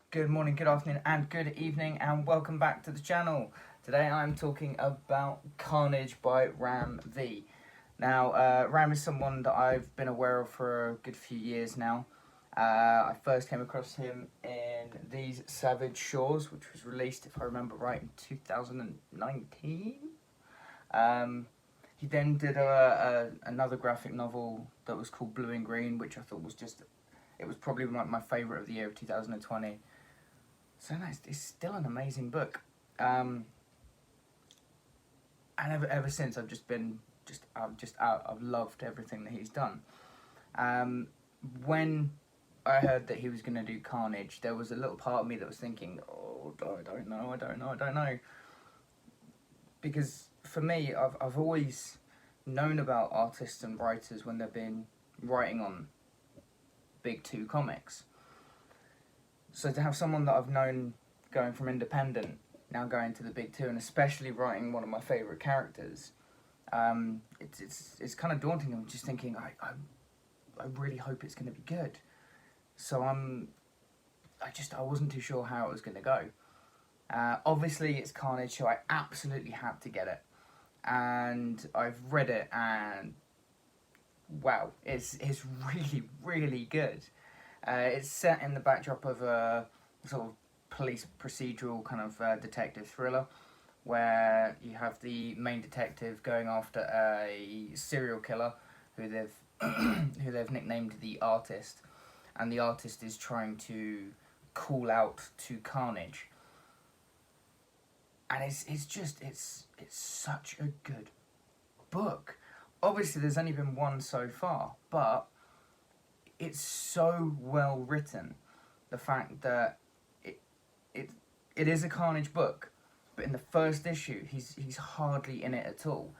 Good morning, good afternoon, and good evening, and welcome back to the channel. Today I'm talking about Carnage by Ram V. Now, Ram is someone that I've been aware of for a good few years now. I first came across him in These Savage Shores, which was released, if I remember right, in 2019. He then did another graphic novel that was called Blue and Green, which I thought was it was probably my favourite of the year of 2020. So no, it's still an amazing book, and ever since I've loved everything that he's done. When I heard that he was going to do Carnage, there was a little part of me that was thinking, oh, I don't know, because for me, I've always known about artists and writers when they've been writing on big two comics. So to have someone that I've known going from independent, now going to the big two, and especially writing one of my favourite characters, it's kind of daunting. I'm just thinking, I really hope it's going to be good. So I wasn't too sure how it was going to go. Obviously it's Carnage, so I absolutely had to get it. And I've read it, and wow, it's really, really good. It's set in the backdrop of a sort of police procedural kind of detective thriller, where you have the main detective going after a serial killer who they've who they've nicknamed the Artist, and the Artist is trying to call out to Carnage. And it's such a good book. Obviously, there's only been one so far, but it's so well written. The fact that it it is a Carnage book, but in the first issue he's hardly in it at all,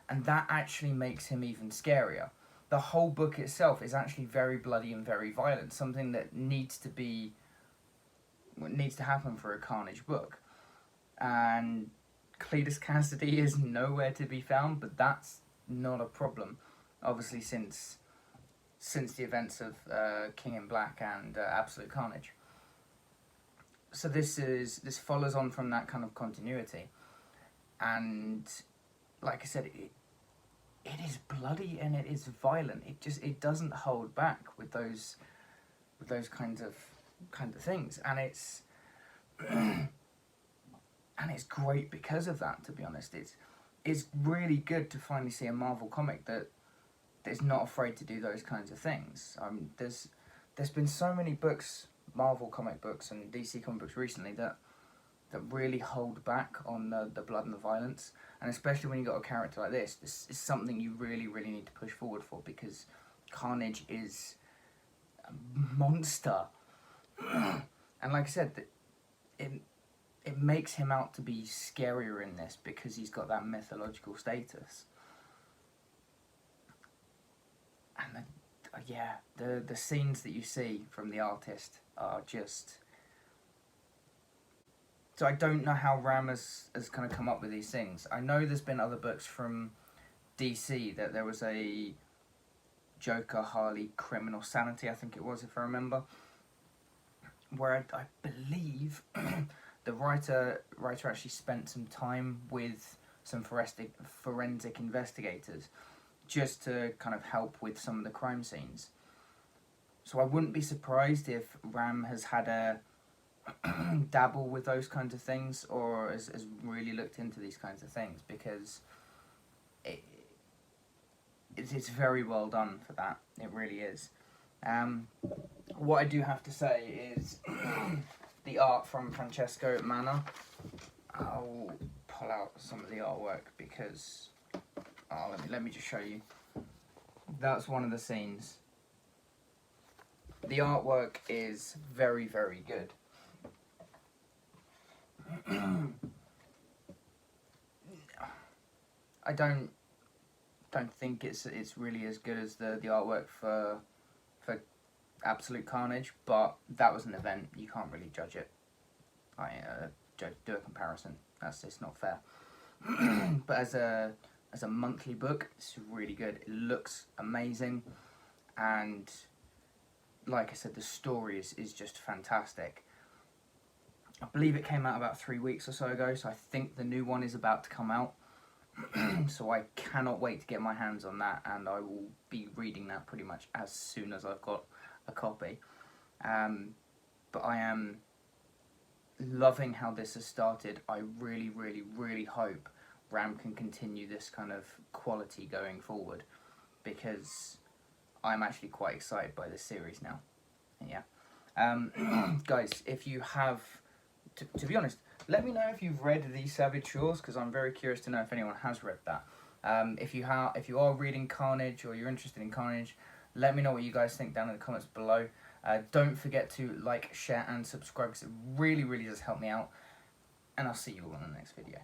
and that actually makes him even scarier. The whole book itself is actually very bloody and very violent, something that needs to happen for a Carnage book. And Cletus Cassidy is nowhere to be found, but that's not a problem. Obviously, since the events of King in Black and Absolute Carnage. So this follows on from that kind of continuity, and like I said, it is bloody and it is violent. It doesn't hold back with those kinds of things, and it's great because of that. To be honest, it's really good to finally see a Marvel comic that is not afraid to do those kinds of things. There's been so many books, Marvel comic books and DC comic books recently, that really hold back on the blood and the violence, and especially when you got a character like this is something you really, really need to push forward for, because Carnage is a monster. And like I said, it makes him out to be scarier in this because he's got that mythological status. And the scenes that you see from the Artist are just... So I don't know how Ram has kind of come up with these things. I know there's been other books from DC, that there was a Joker Harley Criminal Sanity, I think it was, if I remember, where I believe the writer actually spent some time with some forensic investigators just to kind of help with some of the crime scenes. So I wouldn't be surprised if Ram has had a dabble with those kinds of things, or has really looked into these kinds of things, because it's very well done for that. It really is. What I do have to say is the art from Francesco Manna. I'll pull out some of the artwork because let me just show you. That's one of the scenes. The artwork is very, very good. I don't think it's really as good as the artwork for Absolute Carnage, but that was an event. You can't really judge it. Do a comparison. It's not fair. But as a monthly book, it's really good. It looks amazing, and like I said, the story is just fantastic. I believe it came out about 3 weeks or so ago, so I think the new one is about to come out. So I cannot wait to get my hands on that, and I will be reading that pretty much as soon as I've got a copy. But I am loving how this has started. I really, really, really hope Ram can continue this kind of quality going forward, because I'm actually quite excited by this series now. Yeah. Guys, if you have, to be honest, let me know if you've read The Savage Shores, because I'm very curious to know if anyone has read that. If you are reading Carnage, or you're interested in Carnage, let me know what you guys think down in the comments below. Don't forget to like, share and subscribe, because it really, really does help me out. And I'll see you all in the next video.